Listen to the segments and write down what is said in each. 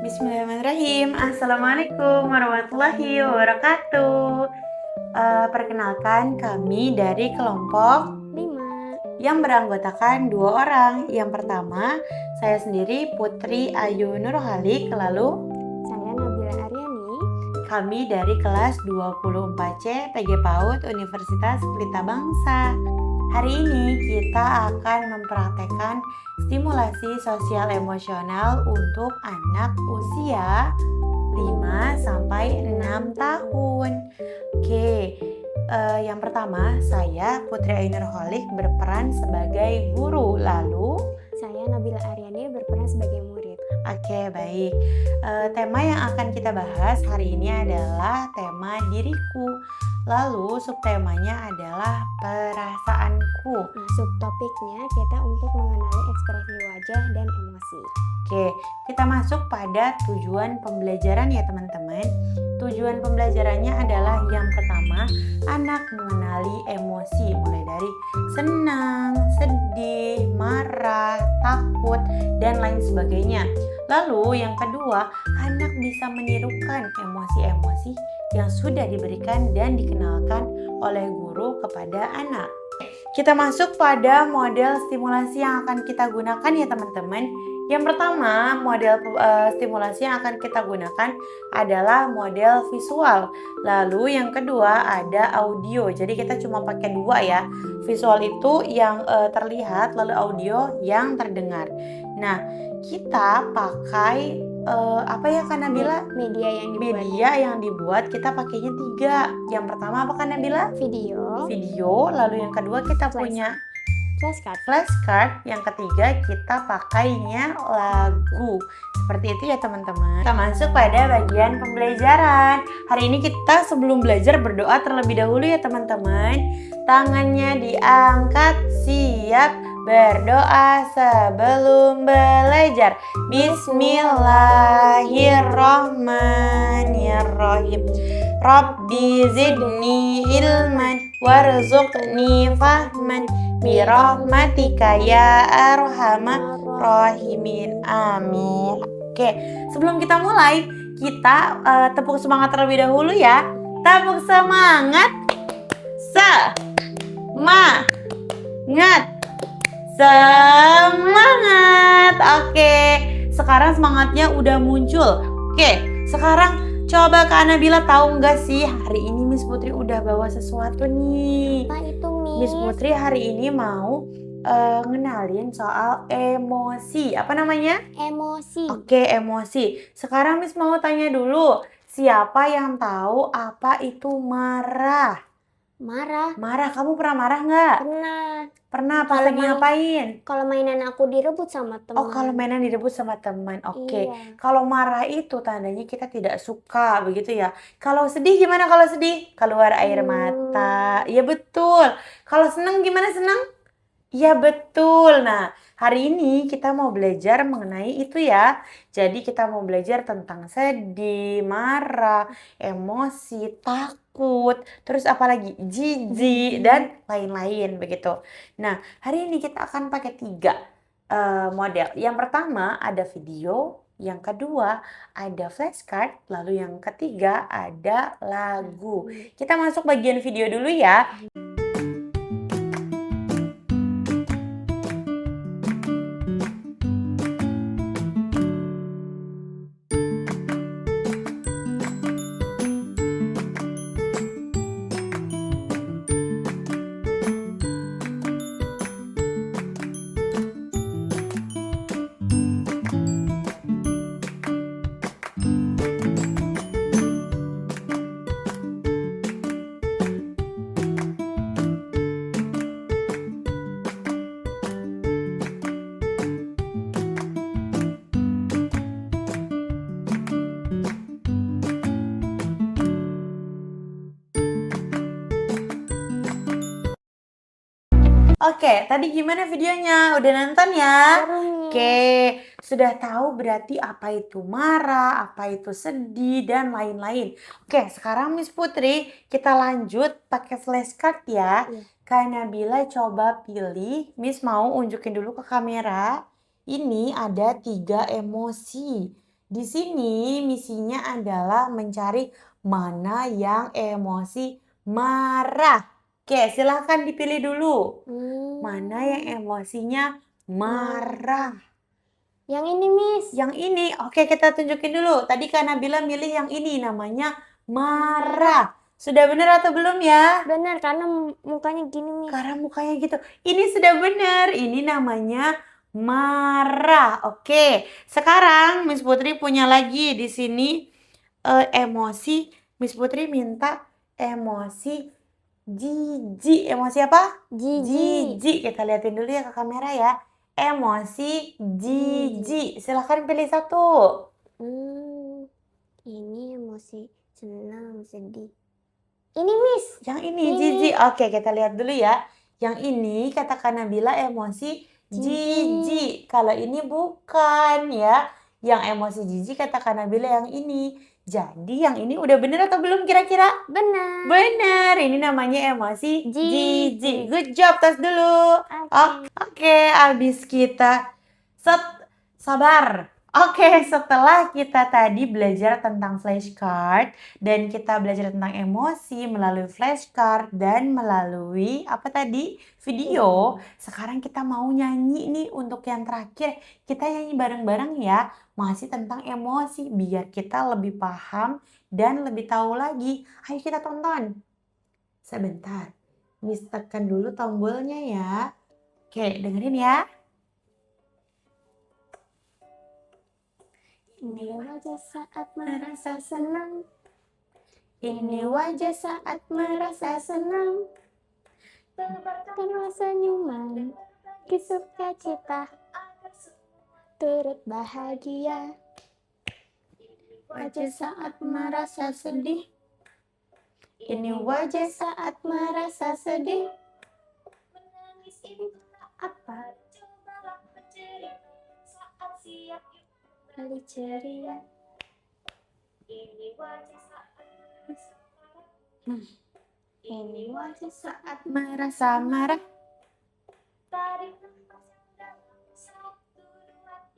Bismillahirrahmanirrahim. Assalamualaikum warahmatullahi wabarakatuh. Perkenalkan kami dari kelompok 5. yang beranggotakan 2 orang. Yang pertama, saya sendiri Putri Ayu Nurhalik, lalu Saya Nabila Aryani. kami dari kelas 24C PG PAUD Universitas Pelita Bangsa. Hari ini kita akan mempraktekkan stimulasi sosial emosional untuk anak usia 5 sampai 6 tahun. Oke, yang pertama saya Putri Ayu Nurhalik berperan sebagai guru, lalu Saya Nabila Aryani berperan sebagai murid. oke, baik. Tema yang akan kita bahas hari ini adalah tema diriku. Lalu subtemanya adalah perasaanku. Nah, subtopiknya kita untuk mengenali ekspresi wajah dan emosi. Oke, kita masuk pada tujuan pembelajaran ya teman-teman. Tujuan pembelajarannya adalah yang pertama, anak mengenali emosi mulai dari senang, sedih, marah, takut, dan lain sebagainya. Lalu yang kedua, anak bisa menirukan emosi-emosi yang sudah diberikan dan dikenalkan oleh guru kepada anak. Kita masuk pada model stimulasi yang akan kita gunakan ya teman-teman. Yang pertama, model stimulasi yang akan kita gunakan adalah model visual. Lalu yang kedua ada audio. Jadi kita cuma pakai 2 ya. Visual itu yang terlihat, lalu audio yang terdengar. Nah, kita pakai apa ya Kak Nabila? Media yang dibuat kita pakainya 3. Yang pertama apa Kak Nabila? Video, lalu yang kedua kita punya flashcard, yang ketiga kita pakainya lagu. Seperti itu ya teman-teman. Kita masuk pada bagian pembelajaran. Hari ini kita sebelum belajar berdoa terlebih dahulu ya teman-teman. Tangannya diangkat, siap berdoa sebelum belajar. Bismillahirrahmanirrahim. Rabbi zidni ilman warzuqni fahman birahmatika ya arhamar rahimin. Amin. Oke, sebelum kita mulai, kita tepuk semangat terlebih dahulu ya. Tepuk semangat. Semangat. Oke, sekarang semangatnya udah muncul. Oke, sekarang coba Kak Nabila tahu nggak sih hari ini Miss Putri udah bawa sesuatu nih. Apa itu, Miss Putri hari ini mau ngenalin soal emosi. Apa namanya? Emosi. Oke, emosi. Sekarang Miss mau tanya dulu, siapa yang tahu apa itu marah? Marah, kamu pernah marah nggak? Pernah, pas lagi ngapain? Kalau mainan aku direbut sama teman. Oh, kalau mainan direbut sama teman. Oke. Iya. Kalau marah itu tandanya kita tidak suka, begitu ya. Kalau sedih gimana kalau sedih? Keluar air mata. Iya betul. Kalau senang gimana senang? Iya betul. Nah, hari ini kita mau belajar mengenai itu ya. Jadi kita mau belajar tentang sedih, marah, emosi, takut, terus apalagi jijik dan lain-lain begitu. Nah, hari ini kita akan pakai 3 model. Yang pertama ada video, yang kedua ada flashcard, lalu yang ketiga ada lagu. Kita masuk bagian video dulu ya. Oke, tadi gimana videonya? Udah nonton ya? Oke, sudah tahu berarti apa itu marah, apa itu sedih, dan lain-lain. Oke, sekarang Miss Putri, kita lanjut pakai flashcard ya. Kak Nabila coba pilih, Miss mau unjukin dulu ke kamera. Ini ada 3 emosi. Di sini misinya adalah mencari mana yang emosi marah. Oke, silahkan dipilih dulu. Mana yang emosinya marah? Yang ini, Miss. Yang ini, oke kita tunjukin dulu. Tadi Kak Nabila milih yang ini, namanya marah. Sudah benar atau belum ya? Benar, karena mukanya gini, Miss. Karena mukanya gitu. Ini sudah benar. Ini namanya marah. Oke, sekarang Miss Putri punya lagi di sini emosi. Miss Putri minta emosi jijik. Emosi apa? Jijik. Kita liatin dulu ya ke kamera ya. Emosi jijik. Silahkan pilih satu. Ini emosi senang, sedih. Ini, Miss. Yang ini jijik. Oke, kita lihat dulu ya. Yang ini katakan Nabila emosi jijik. Kalau ini bukan ya. Yang emosi jijik katakan Nabila yang ini. Jadi yang ini udah bener atau belum kira-kira? Benar. Bener. Ini namanya emosi Jijik. jijik. Good job, tos dulu. Oke, abis kita sabar. Oke, setelah kita tadi belajar tentang flashcard dan kita belajar tentang emosi melalui flashcard dan melalui apa tadi? Video. Sekarang kita mau nyanyi nih untuk yang terakhir. Kita nyanyi bareng-bareng ya. Masih tentang emosi biar kita lebih paham dan lebih tahu lagi. Ayo kita tonton. Sebentar. Miss tekan dulu tombolnya ya. Oke, dengerin ya. Ini wajah saat merasa senang. Ini wajah saat merasa senang. Tebarkan senyuman, kesuka cita, turut bahagia. Wajah saat merasa sedih. Ini wajah saat merasa sedih. Menangis itu apa? Cobalah mencerita saat siap kali ceria. Ini wajah saat merasa marah. Ini wajah saat merasa marah. Tarik nafas yang dalam. 1,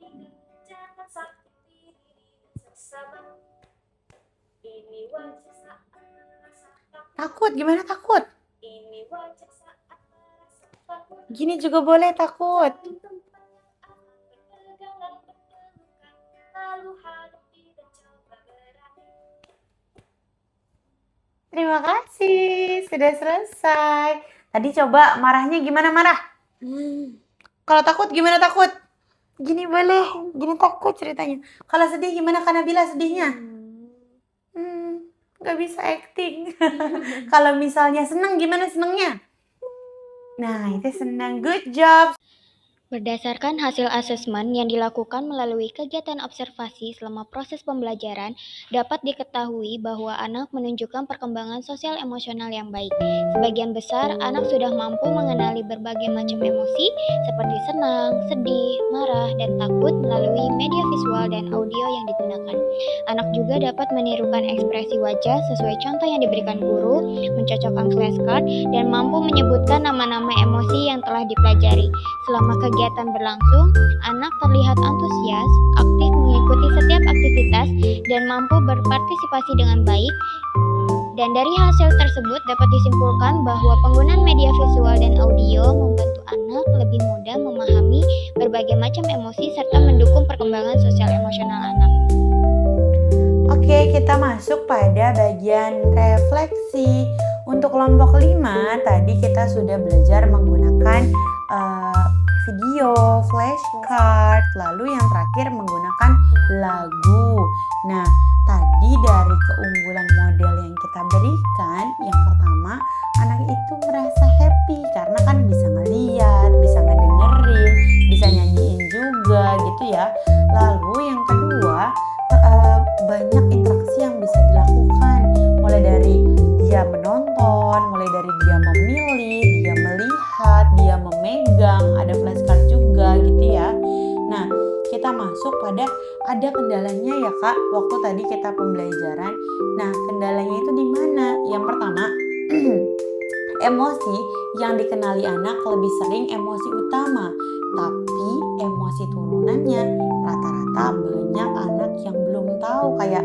2, 3. Jangan sakiti diri dan sabar. Ini wajah saat merasa Takut, gimana takut? Ini wajah saat merasa takut. Gini juga boleh takut. Lalu hadapi dan coba berani. Terima kasih, sudah selesai. Tadi coba marahnya gimana marah? Kalau takut gimana takut? Gini boleh, gini takut ceritanya. Kalau sedih gimana Kak Nabila sedihnya? Gak bisa acting. Kalau misalnya seneng gimana senengnya? Nah itu senang, good job. Berdasarkan hasil asesmen yang dilakukan melalui kegiatan observasi selama proses pembelajaran, dapat diketahui bahwa anak menunjukkan perkembangan sosial emosional yang baik. Sebagian besar anak sudah mampu mengenali berbagai macam emosi seperti senang, sedih, marah, dan takut melalui media visual dan audio yang digunakan. Anak juga dapat menirukan ekspresi wajah sesuai contoh yang diberikan guru, mencocokkan flashcard, dan mampu menyebutkan nama-nama emosi yang telah dipelajari. Selama kegiatan berlangsung, anak terlihat antusias, aktif mengikuti setiap aktivitas, dan mampu berpartisipasi dengan baik. Dan dari hasil tersebut dapat disimpulkan bahwa penggunaan media visual dan audio membantu anak lebih mudah memahami berbagai macam emosi serta mendukung perkembangan sosial emosional anak. Oke, kita masuk pada bagian refleksi. Untuk kelompok 5, tadi kita sudah belajar menggunakan video, flashcard, lalu yang terakhir menggunakan lagu. Nah, tadi dari keunggulan model yang kita berikan, yang pertama, anak itu merasa happy karena kan bisa ngeliat, bisa ngedengerin, bisa nyanyiin juga gitu ya. Lalu yang kedua, banyak interaksi yang bisa dilakukan, mulai dari dia menonton, mulai dari dia memilih, dia melihat, dia memegang, ada flashcard juga gitu ya. Nah, kita masuk pada ada kendalanya ya Kak, waktu tadi kita pembelajaran. Nah, kendalanya itu di mana? Yang pertama, emosi yang dikenali anak lebih sering emosi utama, tapi emosi turunannya rata-rata banyak anak yang belum tahu kayak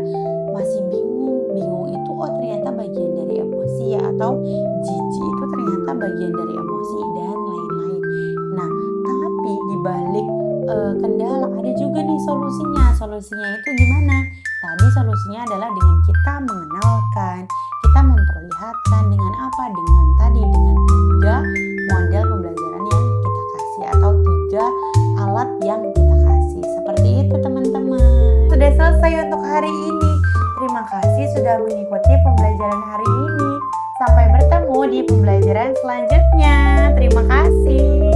masih bingung itu oh ternyata bagian dari emosi ya, atau jijik itu ternyata bagian dari emosi dan lain-lain. Nah, tapi di balik kendala ada juga nih solusinya. Solusinya itu gimana? Tadi solusinya adalah dengan kita mengenalkan, kita memperlihatkan dengan apa? Dengan 3 model pembelajaran yang kita kasih atau 3 alat yang kita kasih. Seperti itu teman-teman. Sudah selesai untuk hari ini. Terima kasih sudah mengikuti pembelajaran hari ini. Sampai bertemu di pembelajaran selanjutnya. Terima kasih.